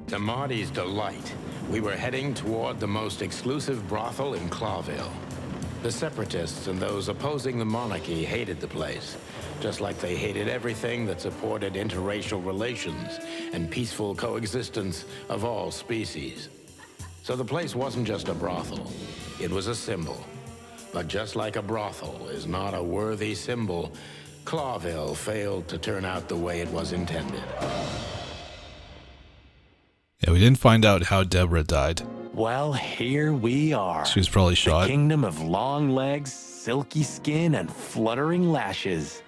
To Marty's delight, we were heading toward the most exclusive brothel in Clawville. The separatists and those opposing the monarchy hated the place, just like they hated everything that supported interracial relations and peaceful coexistence of all species. So the place wasn't just a brothel, it was a symbol. But just like a brothel is not a worthy symbol, Clawville failed to turn out the way it was intended. Yeah, we didn't find out how Deborah died. Well, here we are. She was probably shot. The kingdom of long legs, silky skin, and fluttering lashes.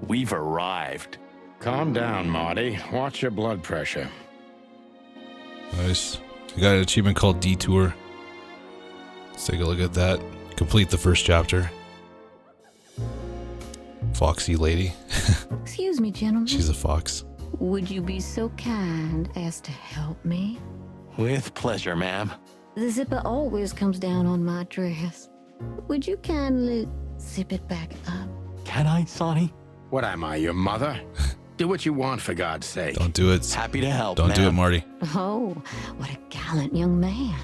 We've arrived. Calm down, Marty. Watch your blood pressure. Nice. We got an achievement called Detour. Let's take a look at that. Complete the first chapter. Foxy lady. Excuse me, gentlemen. She's a fox. Would you be so kind as to help me? With pleasure, ma'am. The zipper always comes down on my dress. Would you kindly zip it back up? Can I, Sonny? What am I, your mother? Do what you want, for God's sake. Don't do it. Happy to help, Don't do it, ma'am. Marty. Oh, what a gallant young man.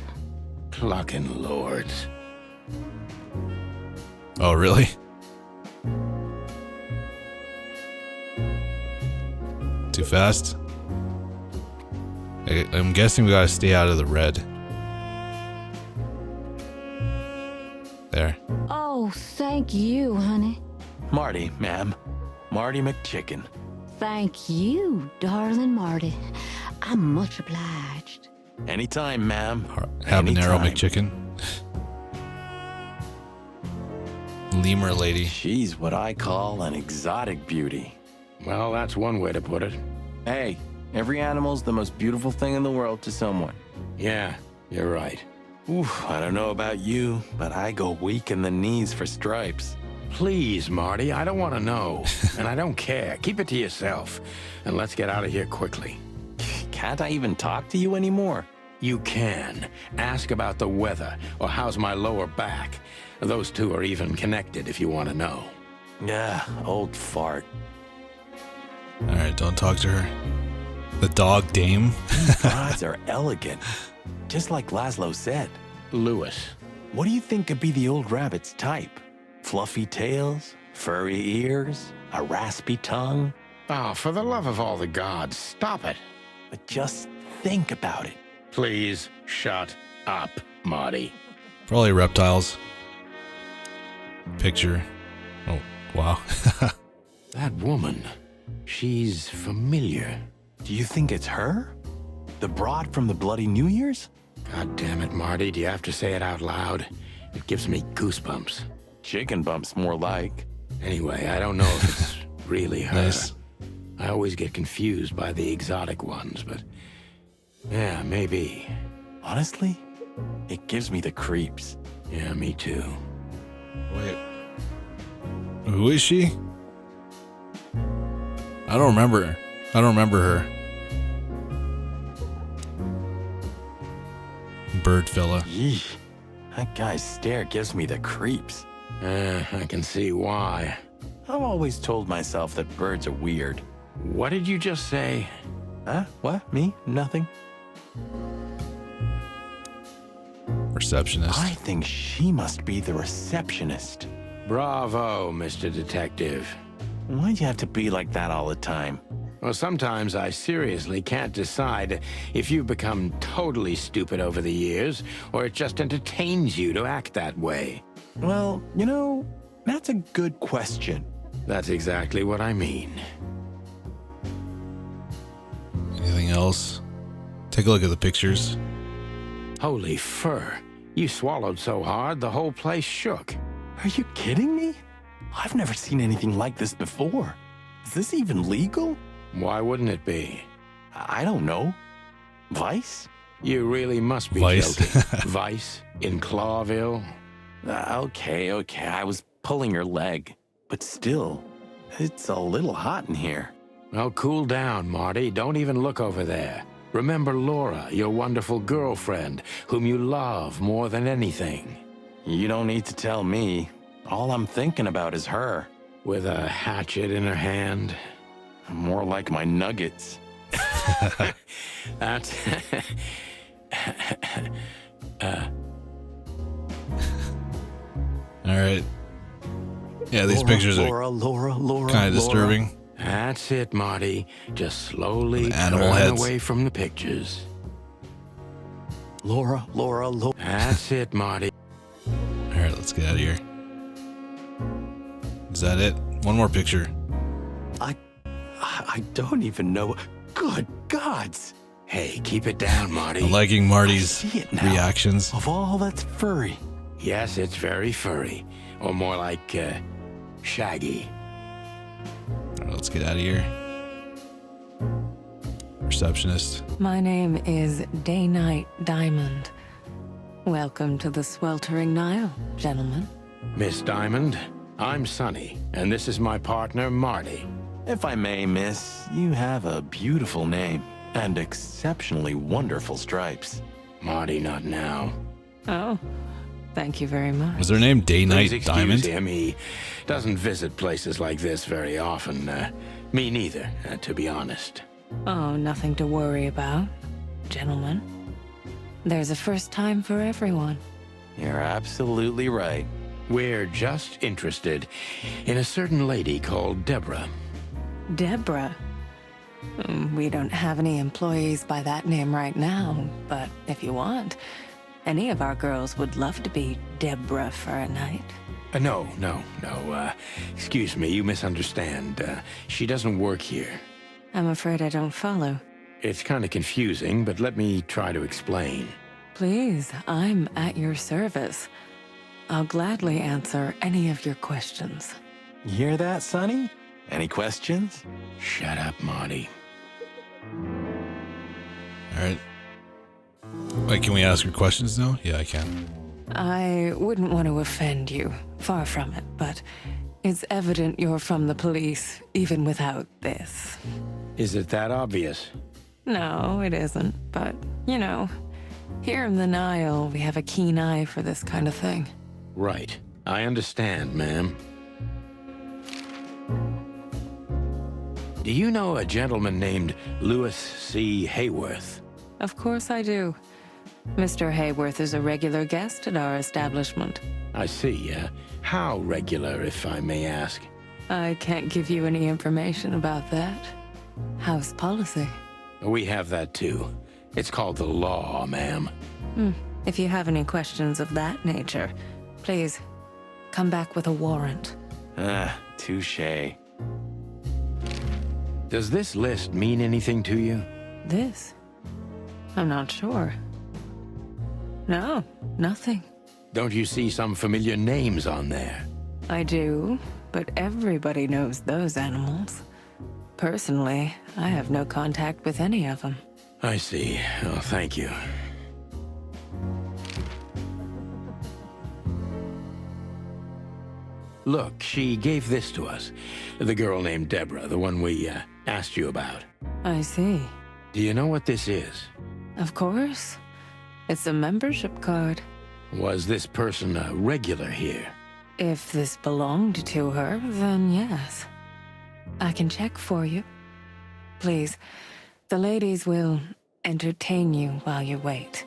Clucking lords. Oh, really? Too fast? I'm guessing we gotta stay out of the red. There. Oh, thank you, honey. Marty, ma'am. Marty MacChicken. Thank you, darling Marty. I'm much obliged. Anytime, ma'am. Habanero Anytime. McChicken. Lemur lady. She's what I call an exotic beauty. Well, that's one way to put it. Hey, every animal's the most beautiful thing in the world to someone. Yeah, you're right. Oof, I don't know about you, but I go weak in the knees for stripes. Please, Marty, I don't want to know. And I don't care. Keep it to yourself. And let's get out of here quickly. Can't I even talk to you anymore? You can. Ask about the weather, or how's my lower back. Those two are even connected if you want to know. Yeah, old fart. Alright, don't talk to her. The dog dame. Gods are elegant. Just like Laszlo said. Lewis. What do you think could be the old rabbit's type? Fluffy tails? Furry ears? A raspy tongue? Oh, for the love of all the gods, stop it. But just think about it. Please shut up, Marty. Probably reptiles. Picture. Oh, wow. That woman, she's familiar. Do you think it's her? The broad from the Bloody New Year's? God damn it, Marty, do you have to say it out loud? It gives me goosebumps. Chicken bumps, more like. Anyway, I don't know if it's really her. Nice. I always get confused by the exotic ones, but yeah, maybe. Honestly, it gives me the creeps. Yeah, me too. Wait. Who is she? I don't remember. I don't remember her. Bird fella. Yeesh. That guy's stare gives me the creeps. I can see why. I've always told myself that birds are weird. What did you just say? Huh? What? Me? Nothing? Receptionist. I think she must be the receptionist. Bravo, Mr. Detective. Why'd you have to be like that all the time? Well, sometimes I seriously can't decide if you've become totally stupid over the years, or it just entertains you to act that way. Well, you know, that's a good question. That's exactly what I mean. Anything else? Take a look at the pictures. Holy fur. You swallowed so hard, the whole place shook. Are you kidding me? I've never seen anything like this before. Is this even legal? Why wouldn't it be? I don't know. Vice? You really must be Vice. joking. Vice in Clawville? Okay, I was pulling your leg. But still, it's a little hot in here. Well, cool down, Marty. Don't even look over there. Remember Laura, your wonderful girlfriend, whom you love more than anything. You don't need to tell me. All I'm thinking about is her. With a hatchet in her hand. More like my nuggets. That's... All right. Yeah, these pictures are Laura, kind of disturbing. That's it, Marty. Just slowly With animal turn heads. away from the pictures. Laura. That's it, Marty. All right, let's get out of here. Is that it? One more picture. I don't even know. Good gods! Hey, keep it down, Marty. I'm liking Marty's see it now. reactions. Of all that's furry. Yes, it's very furry. Or more like, shaggy. All right, let's get out of here. Receptionist. My name is Day-Night Diamond. Welcome to the Sweltering Nile, gentlemen. Miss Diamond, I'm Sonny, and this is my partner, Marty. If I may, miss, you have a beautiful name and exceptionally wonderful stripes. Marty, not now. Oh, thank you very much. Was their name Please Day-Night excuse Diamond? him. He doesn't visit places like this very often. Me neither, to be honest. Oh, nothing to worry about, gentlemen. There's a first time for everyone. You're absolutely right. We're just interested in a certain lady called Deborah. Deborah. We don't have any employees by that name right now, but if you want, any of our girls would love to be Deborah for a night. No. Excuse me, you misunderstand. She doesn't work here. I'm afraid I don't follow. It's kind of confusing, but let me try to explain. Please, I'm at your service. I'll gladly answer any of your questions. You hear that, Sonny? Any questions? Shut up, Marty. All right. Wait, can we ask her questions now? Yeah, I can. I wouldn't want to offend you, far from it, but it's evident you're from the police, even without this. Is it that obvious? No, it isn't, but, you know, here in the Nile, we have a keen eye for this kind of thing. Right. I understand, ma'am. Do you know a gentleman named Louis C. Hayworth? Of course I do. Mr. Hayworth is a regular guest at our establishment. I see. How regular, if I may ask? I can't give you any information about that. House policy. We have that too. It's called the law, ma'am. If you have any questions of that nature, please come back with a warrant. Touche. Does this list mean anything to you? This? I'm not sure. No, nothing. Don't you see some familiar names on there? I do, but everybody knows those animals. Personally, I have no contact with any of them. I see. Oh, thank you. Look, she gave this to us. The girl named Deborah, the one we asked you about. I see. Do you know what this is? Of course. It's a membership card. Was this person a regular here? If this belonged to her, then yes. I can check for you. Please, the ladies will entertain you while you wait.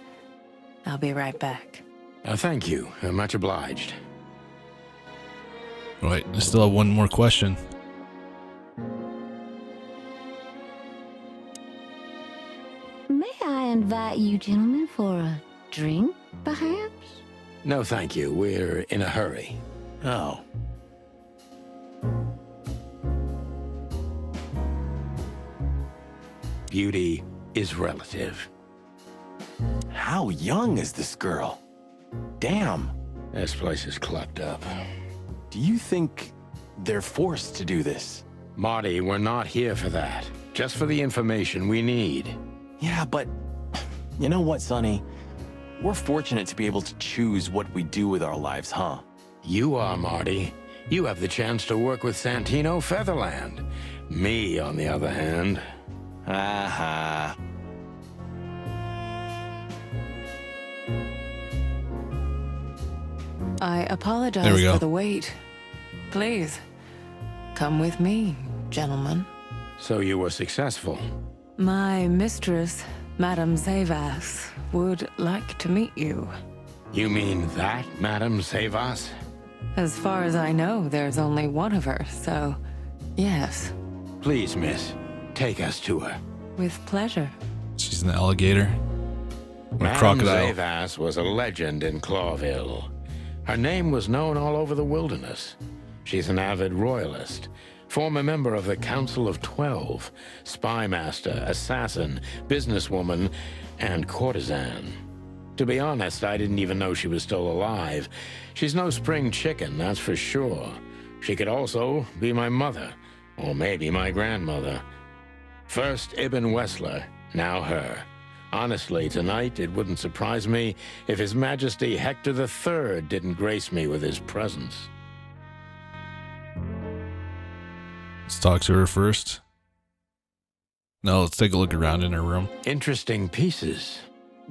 I'll be right back. Thank you. Much obliged. Right, I still have one more question. May I invite you gentlemen for a drink, perhaps? No, thank you. We're in a hurry. Oh. Beauty is relative. How young is this girl? Damn. This place is clucked up. Do you think they're forced to do this? Marty, we're not here for that. Just for the information we need. Yeah, but you know what, Sonny? We're fortunate to be able to choose what we do with our lives, huh? You are, Marty. You have the chance to work with Santino Featherland. Me, on the other hand. Aha. I There we apologize go. for the wait. Please, come with me, gentlemen. So you were successful. My mistress, Madame Zavas, would like to meet you. You mean that, Madame Zavas? As far as I know, there's only one of her, so yes, Please, miss, take us to her. with pleasure. She's an alligator. Or a Madame crocodile. Zavas was a legend in Clawville. Her name was known all over the wilderness. She's an avid royalist, former member of the Council of 12, spy master, assassin, businesswoman, and courtesan. To be honest, I didn't even know she was still alive. She's no spring chicken, that's for sure. She could also be my mother, or maybe my grandmother. First Ibn Wessler, now her. Honestly, tonight it wouldn't surprise me if His Majesty Hector III didn't grace me with his presence. Let's talk to her first. No, let's take a look around in her room. Interesting pieces.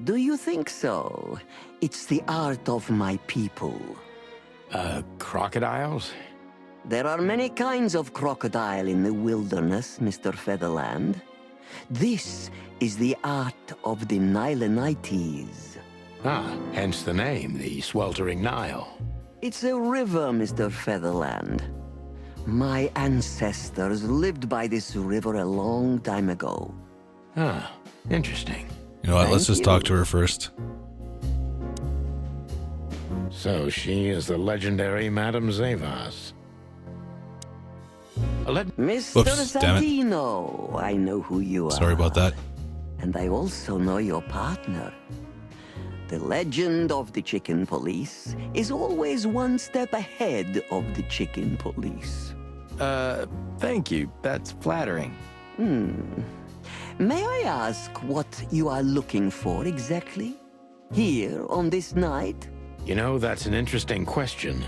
Do you think so? It's the art of my people. Crocodiles? There are many kinds of crocodile in the wilderness, Mr. Featherland. This is the art of the Nilenites. Ah, hence the name, the Sweltering Nile. It's a river, Mr. Featherland. My ancestors lived by this river a long time ago. Ah, interesting. You know what? Let's Thank just talk you. to her first. So she is the legendary Madame Zavas. Mr. Whoops, damn it. Santino, I know who you are. Sorry about that. And I also know your partner. The legend of the chicken police is always one step ahead of the chicken police. Thank you. That's flattering. May I ask what you are looking for exactly? Here on this night? You know, that's an interesting question.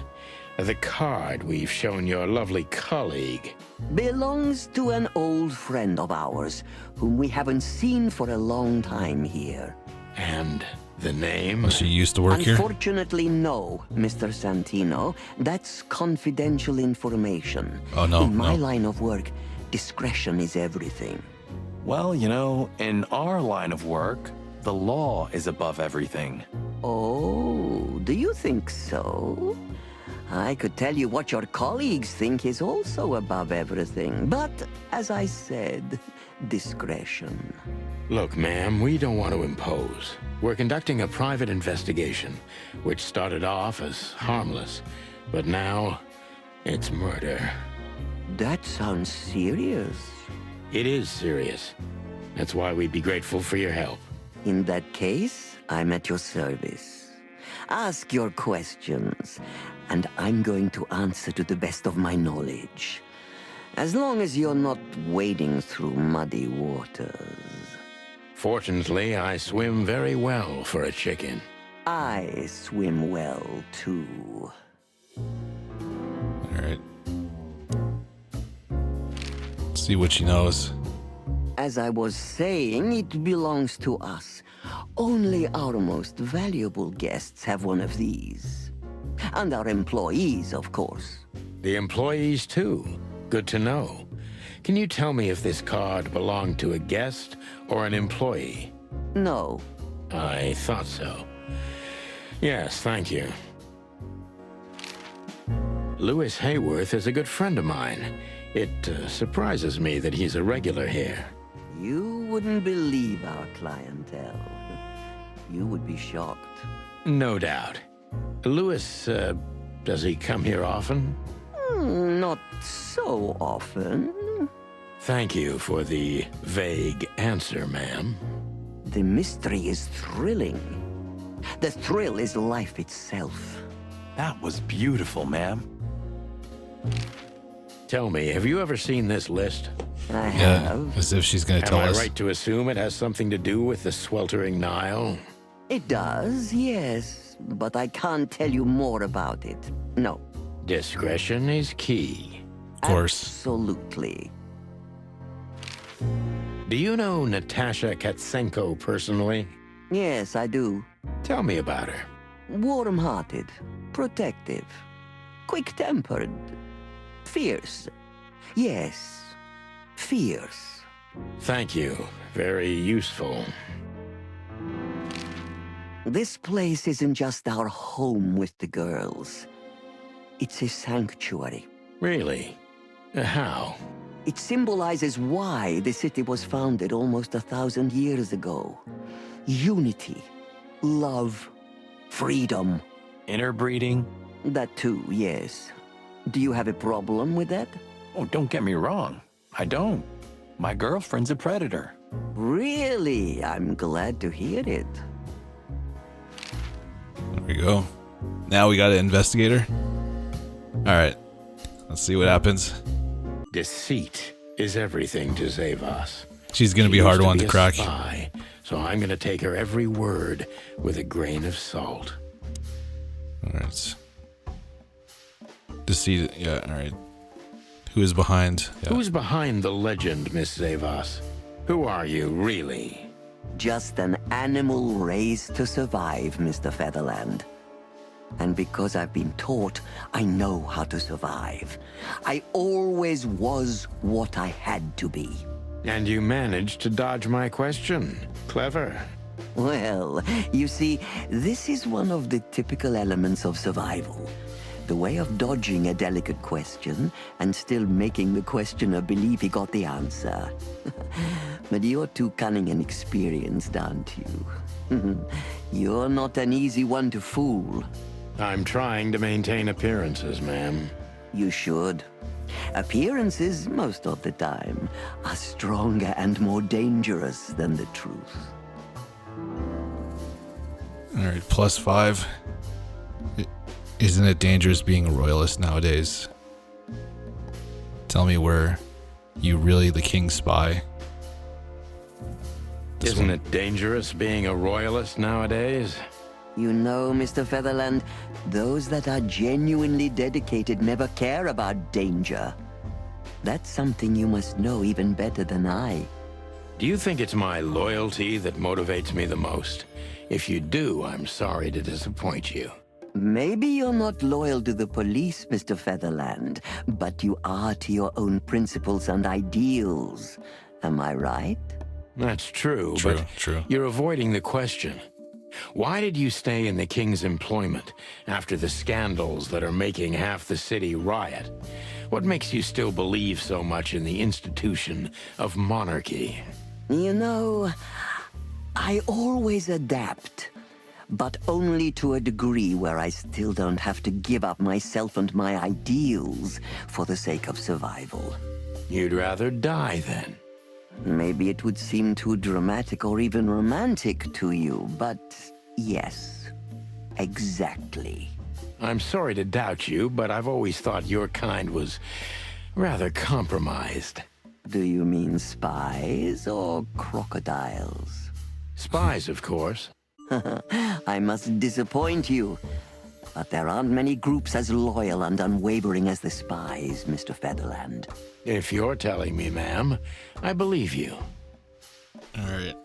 The card we've shown your lovely colleague. Belongs to an old friend of ours, whom we haven't seen for a long time here. And the name? Well, she used to work here. Unfortunately, no, Mr. Santino. That's confidential information. Oh, no, In my no. line of work, discretion is everything. Well, you know, in our line of work, the law is above everything. Oh, do you think so? I could tell you what your colleagues think is also above everything, but as I said, discretion. Look, ma'am, we don't want to impose. We're conducting a private investigation, which started off as harmless, but now it's murder. That sounds serious. It is serious. That's why we'd be grateful for your help. In that case, I'm at your service. Ask your questions, and I'm going to answer to the best of my knowledge. As long as you're not wading through muddy waters. Fortunately, I swim very well for a chicken. I swim well, too. All right. Let's see what she knows. As I was saying, it belongs to us. Only our most valuable guests have one of these. And our employees, of course. The employees, too. Good to know. Can you tell me if this card belonged to a guest or an employee? No. I thought so. Yes, thank you. Louis Hayworth is a good friend of mine. It surprises me that he's a regular here. You wouldn't believe our clientele. You would be shocked. No doubt. Louis, does he come here often? Not so often. Thank you for the vague answer, ma'am. The mystery is thrilling. The thrill is life itself. That was beautiful, ma'am. Tell me, have you ever seen this list? I Yeah, have. as if she's going to Am tell I us. right to assume it has something to do with the Sweltering Nile? It does, yes. But I can't tell you more about it. No. Discretion is key. Of course. Absolutely. Do you know Natasha Katsenko personally? Yes, I do. Tell me about her. Warm-hearted, protective, quick-tempered, fierce. Yes, fierce. Thank you. Very useful. This place isn't just our home with the girls. It's a sanctuary. Really? How? It symbolizes why the city was founded almost 1,000 years ago. Unity, love, freedom. Interbreeding? That too, yes. Do you have a problem with that? Oh, don't get me wrong. I don't. My girlfriend's a predator. Really? I'm glad to hear it. There we go. Now we got an investigator. Alright. Let's see what happens. Deceit is everything to Zavas. She's gonna be a hard one to crack. Spy, so I'm gonna take her every word with a grain of salt. Alright. Deceit. Yeah, alright. Who is behind? Yeah. Who's behind the legend, Miss Zavas? Who are you, really? Just an animal raised to survive, Mr. Featherland. And because I've been taught, I know how to survive. I always was what I had to be. And you managed to dodge my question. Clever. Well, you see, this is one of the typical elements of survival. The way of dodging a delicate question and still making the questioner believe he got the answer. But you're too cunning and experienced, aren't you? You're not an easy one to fool. I'm trying to maintain appearances, ma'am. You should. Appearances, most of the time, are stronger and more dangerous than the truth. Alright, +5. Isn't it dangerous being a royalist nowadays? Tell me, were you really the king's spy? Isn't it dangerous being a royalist nowadays? You know, Mr. Featherland, those that are genuinely dedicated never care about danger. That's something you must know even better than I. Do you think it's my loyalty that motivates me the most? If you do, I'm sorry to disappoint you. Maybe you're not loyal to the police, Mr. Featherland, but you are to your own principles and ideals. Am I right? That's true, True, but true. you're avoiding the question. Why did you stay in the king's employment after the scandals that are making half the city riot? What makes you still believe so much in the institution of monarchy? You know, I always adapt, but only to a degree where I still don't have to give up myself and my ideals for the sake of survival. You'd rather die then? Maybe it would seem too dramatic or even romantic to you, but yes, exactly. I'm sorry to doubt you, but I've always thought your kind was rather compromised. Do you mean spies or crocodiles? Spies, of course. I must disappoint you, but there aren't many groups as loyal and unwavering as the spies, Mr. Featherland. If you're telling me, ma'am, I believe you. Alright.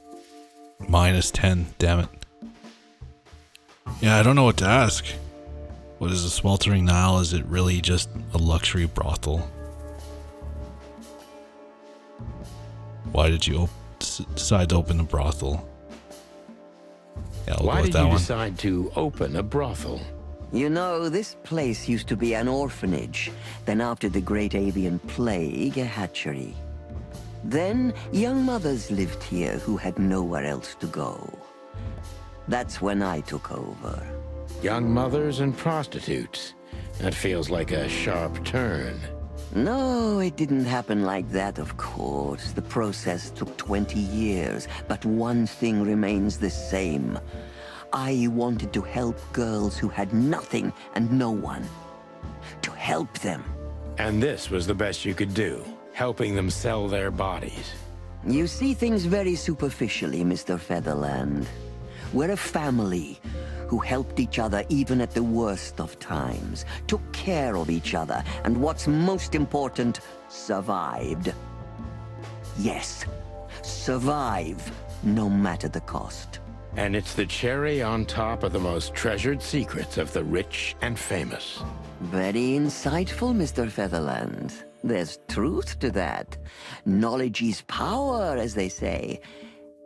-10, damn it. Yeah, I don't know what to ask. What is the Sweltering Nile? Is it really just a luxury brothel? Why did you decide to open a brothel? Yeah, I'll Why go with did that you one. decide to open a brothel? You know, this place used to be an orphanage. Then after the Great Avian Plague, a hatchery. Then young mothers lived here who had nowhere else to go. That's when I took over. Young mothers and prostitutes. That feels like a sharp turn. No, it didn't happen like that, of course. The process took 20 years, but one thing remains the same. I wanted to help girls who had nothing and no one. To help them. And this was the best you could do, helping them sell their bodies. You see things very superficially, Mr. Featherland. We're a family who helped each other even at the worst of times, took care of each other, and what's most important, survived. Yes, survive, no matter the cost. And it's the cherry on top of the most treasured secrets of the rich and famous. Very insightful, Mr. Featherland. There's truth to that. Knowledge is power, as they say.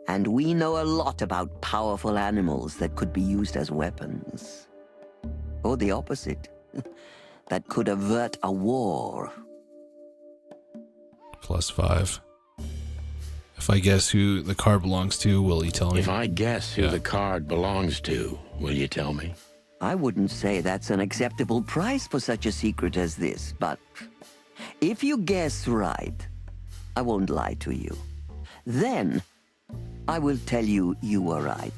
And we know a lot about powerful animals that could be used as weapons. Or the opposite. That could avert a war. +5. If I guess who the card belongs to, will you tell me? If I guess who the card belongs to, will you tell me? I wouldn't say that's an acceptable price for such a secret as this, but if you guess right, I won't lie to you. Then, I will tell you you were right.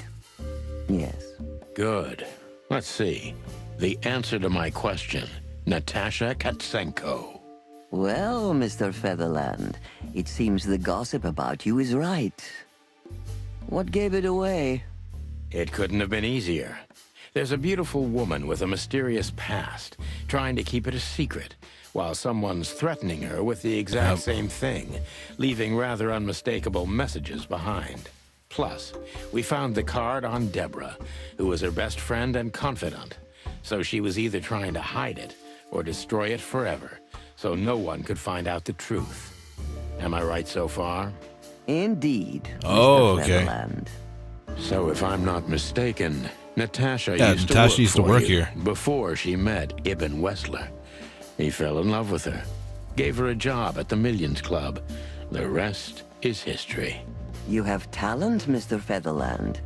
Yes. Good. Let's see. The answer to my question, Natasha Katsenko. Well, Mr. Featherland, it seems the gossip about you is right. What gave it away? It couldn't have been easier. There's a beautiful woman with a mysterious past, trying to keep it a secret, while someone's threatening her with the exact same thing, leaving rather unmistakable messages behind. Plus, we found the card on Deborah, who was her best friend and confidant, so she was either trying to hide it or destroy it forever, so no one could find out the truth. Am I right so far? Indeed, Oh, Mr. okay. Featherland. So if I'm not mistaken, Natasha Natasha used to work you here. before she met Ibn Wessler. He fell in love with her, gave her a job at the Millions Club. The rest is history. You have talent, Mr. Featherland.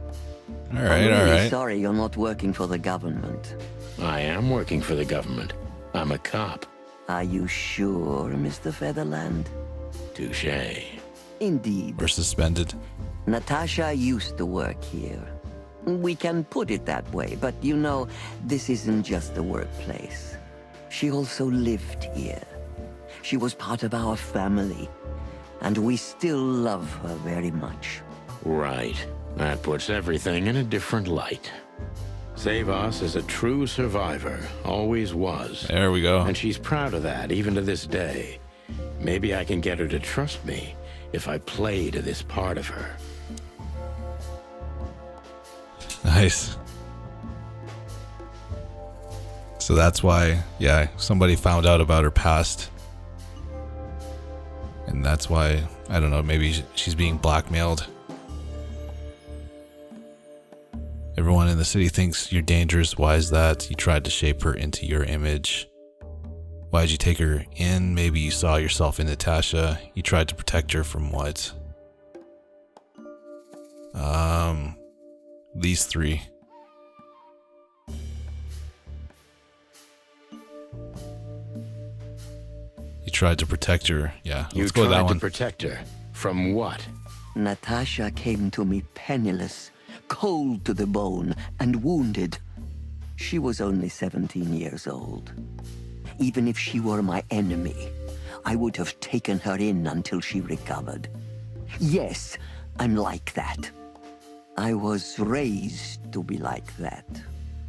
All I'm right, all really right. sorry you're not working for the government. I am working for the government. I'm a cop. Are you sure, Mr. Featherland? Touché. Indeed. We're suspended. Natasha used to work here. We can put it that way, but you know, this isn't just a workplace. She also lived here. She was part of our family, and we still love her very much. Right. That puts everything in a different light. Zavas is a true survivor, always was. There we go. And she's proud of that, even to this day. Maybe I can get her to trust me if I play to this part of her. Nice. So that's why, yeah, somebody found out about her past. And that's why, I don't know, maybe she's being blackmailed. Everyone in the city thinks you're dangerous. Why is that? You tried to shape her into your image. Why'd you take her in? Maybe you saw yourself in Natasha. You tried to protect her from what? These three. You tried to protect her. Yeah, You let's go with that tried to one. protect her. From what? Natasha came to me penniless, cold to the bone, and wounded. She was only 17 years old. Even if she were my enemy, I would have taken her in until she recovered. Yes, I'm like that. I was raised to be like that.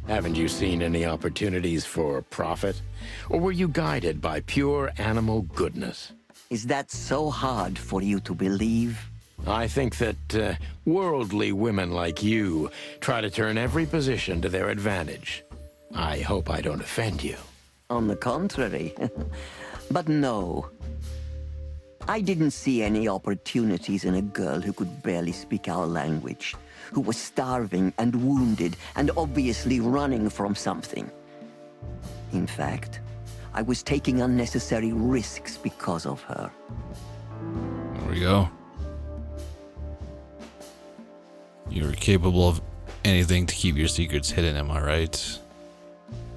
Haven't you seen any opportunities for profit? Or were you guided by pure animal goodness? Is that so hard for you to believe? I think that worldly women like you try to turn every position to their advantage. I hope I don't offend you. On the contrary. But no. I didn't see any opportunities in a girl who could barely speak our language, who was starving and wounded and obviously running from something. In fact, I was taking unnecessary risks because of her. There we go. You were capable of anything to keep your secrets hidden, am I right?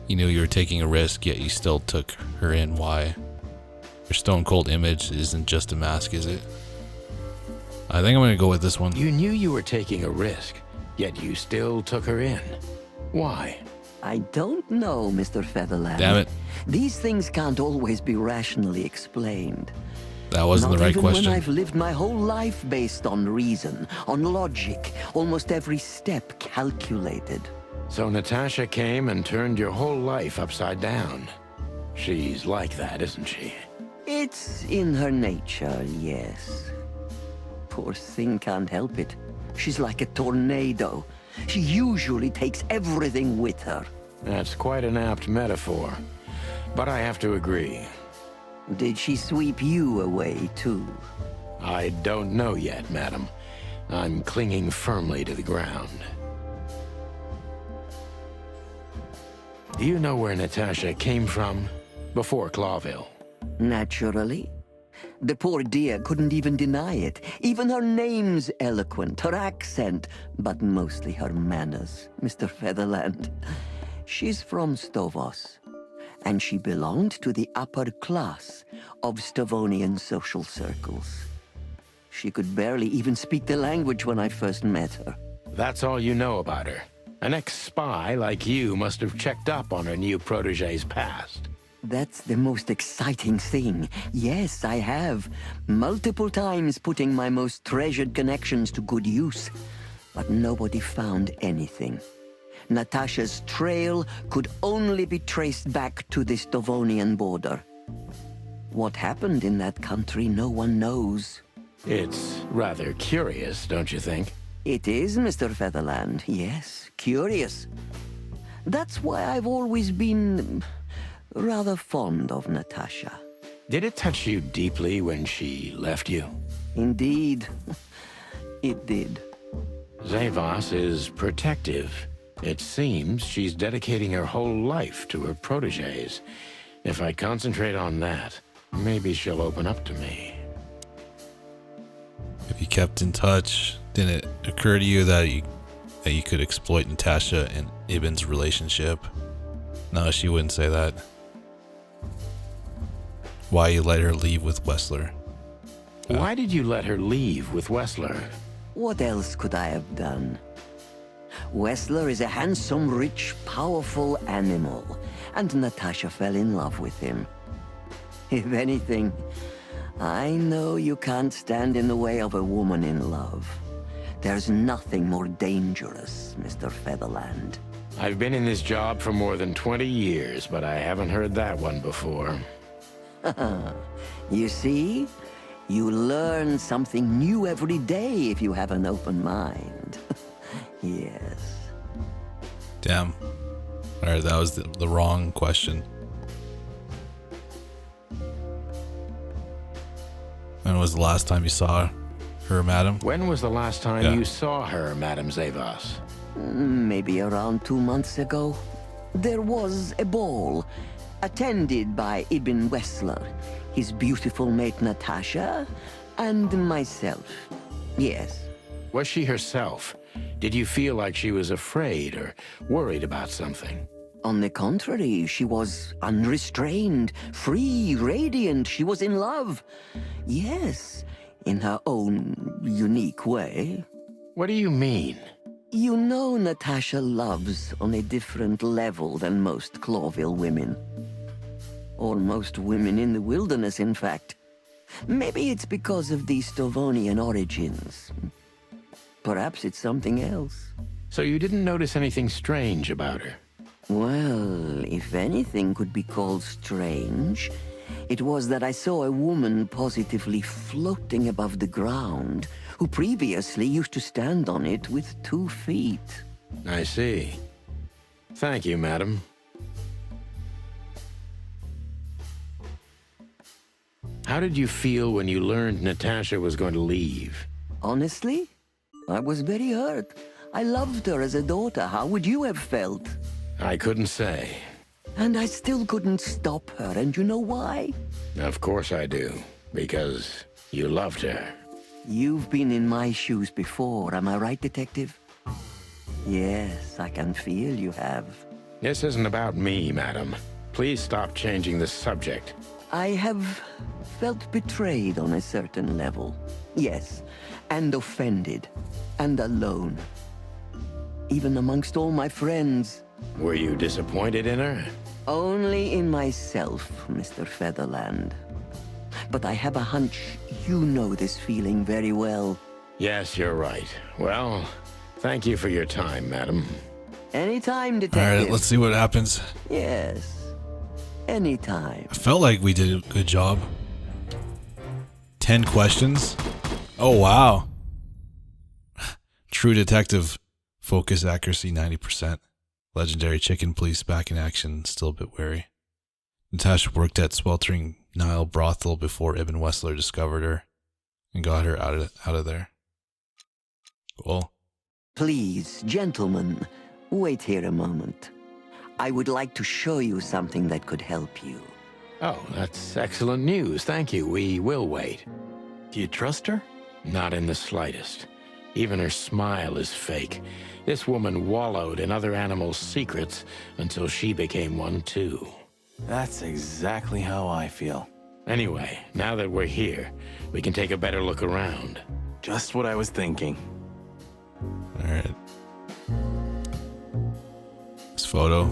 You knew you were taking a risk, yet you still took her in. Why? Your stone cold image isn't just a mask, is it? I think I'm gonna go with this one. You knew you were taking a risk, yet you still took her in. Why? I don't know, Mr. Featherland. Damn it. These things can't always be rationally explained. That wasn't the right Not even question. when I've lived my whole life based on reason, on logic, almost every step calculated. So Natasha came and turned your whole life upside down. She's like that, isn't she? It's in her nature, yes. Poor thing can't help it. She's like a tornado. She usually takes everything with her. That's quite an apt metaphor. But I have to agree. Did she sweep you away, too? I don't know yet, madam. I'm clinging firmly to the ground. Do you know where Natasha came from before Clawville? Naturally. The poor dear couldn't even deny it. Even her name's eloquent, her accent, but mostly her manners, Mr. Featherland. She's from Stavos, and she belonged to the upper class of Stavonian social circles. She could barely even speak the language when I first met her. That's all you know about her. An ex-spy like you must have checked up on her new protege's past. That's the most exciting thing. Yes, I have. Multiple times putting my most treasured connections to good use. But nobody found anything. Natasha's trail could only be traced back to the Stavonian border. What happened in that country, no one knows. It's rather curious, don't you think? It is, Mr. Featherland. Yes, curious. That's why I've always been rather fond of Natasha. Did it touch you deeply when she left you? Indeed, it did. Zavas is protective. It seems she's dedicating her whole life to her proteges. If I concentrate on that, maybe she'll open up to me. If you kept in touch, didn't it occur to you that you could exploit Natasha and Ibn's relationship? No, she wouldn't say that. Why you let her leave with Wessler? Why did you let her leave with Wessler? What else could I have done? Wessler is a handsome, rich, powerful animal, and Natasha fell in love with him. If anything, I know you can't stand in the way of a woman in love. There's nothing more dangerous, Mr. Featherland. I've been in this job for more than 20 years, but I haven't heard that one before. You see? You learn something new every day if you have an open mind. Yes. Damn. Alright, that was the wrong question. When was the last time you saw her, madam? When was the last time you saw her, Madam Zavas? Maybe around 2 months ago. There was a ball, attended by Ibn Wessler, his beautiful mate Natasha, and myself. Yes. Was she herself? Did you feel like she was afraid or worried about something? On the contrary, she was unrestrained, free, radiant. She was in love. Yes, in her own unique way. What do you mean? You know Natasha loves on a different level than most Clawville women. Or most women in the wilderness, in fact. Maybe it's because of the Stavonian origins. Perhaps it's something else. So you didn't notice anything strange about her? Well, if anything could be called strange, it was that I saw a woman positively floating above the ground, who previously used to stand on it with 2 feet. I see. Thank you, madam. How did you feel when you learned Natasha was going to leave? Honestly, I was very hurt. I loved her as a daughter. How would you have felt? I couldn't say. And I still couldn't stop her, and you know why? Of course I do. Because you loved her. You've been in my shoes before, am I right, Detective? Yes, I can feel you have. This isn't about me, madam. Please stop changing the subject. I have felt betrayed on a certain level. Yes, and offended, and alone. Even amongst all my friends. Were you disappointed in her? Only in myself, Mr. Featherland. But I have a hunch you know this feeling very well. Yes, you're right. Well, thank you for your time, madam. Anytime, Detective. Alright, let's see what happens. Yes. Anytime. I felt like we did a good job. 10 questions. Oh, wow. True detective. Focus accuracy 90%. Legendary chicken police back in action. Still a bit wary. Natasha worked at Sweltering Nile brothel before Ibn Wessler discovered her and got her out of there. Cool. Please, gentlemen, wait here a moment. I would like to show you something that could help you. Oh, that's excellent news. Thank you. We will wait. Do you trust her? Not in the slightest. Even her smile is fake. This woman wallowed in other animals' secrets until she became one too. That's exactly how I feel. Anyway, now that we're here, we can take a better look around. Just what I was thinking. Alright. This photo.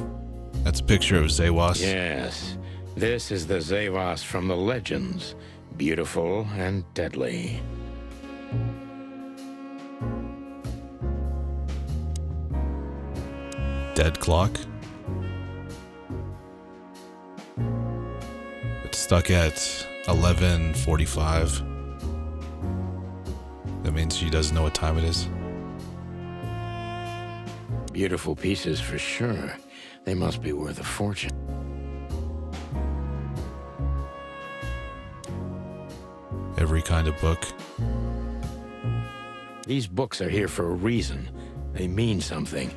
That's a picture of Zavas. Yes, this is the Zavas from the legends. Beautiful and deadly. Dead clock. It's stuck at 11:45. That means she doesn't know what time it is. Beautiful pieces for sure. They must be worth a fortune. Every kind of book. These books are here for a reason. They mean something.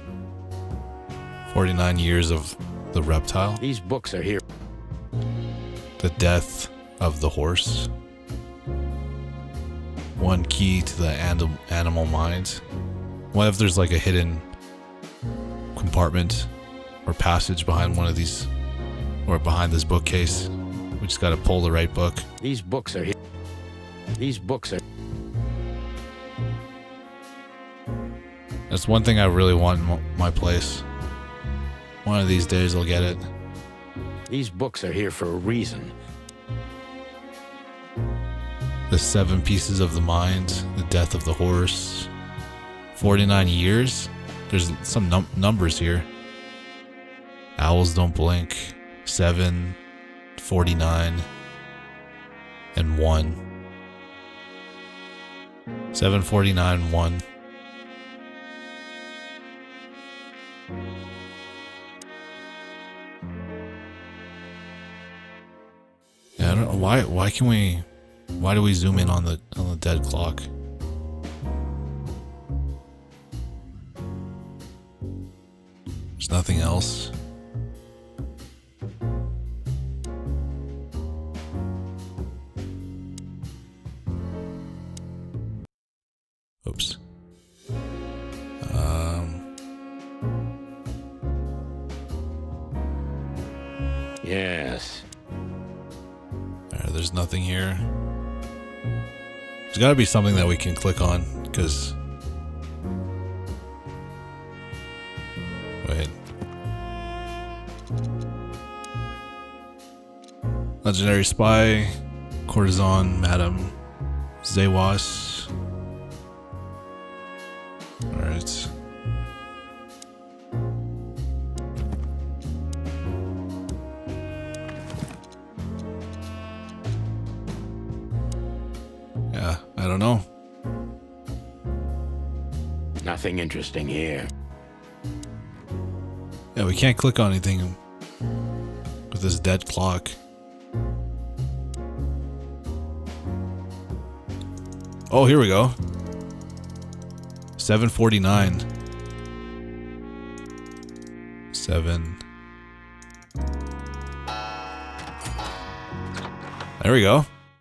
49 years of the reptile. These books are here. The death of the horse. One key to the animal mind. What if there's like a hidden compartment or passage behind one of these, or behind this bookcase? We just gotta pull the right book. These books are here. These books are... That's one thing I really want in my place. One of these days I'll get it. These books are here for a reason. The 7 pieces of the mind, the death of the horse, 49 years. There's some numbers here. Owls don't blink. 7, 49, and 1. 749, 1. Yeah, I don't know why do we zoom in on the dead clock? There's nothing else. Oops. Yes. There's nothing here. There's got to be something that we can click on, because... Wait. Legendary spy, courtesan, Madame Zavas. Alright. Yeah, I don't know. Nothing interesting here. Yeah, we can't click on anything with this dead clock. Oh, here we go. 7:49. 7. There we go.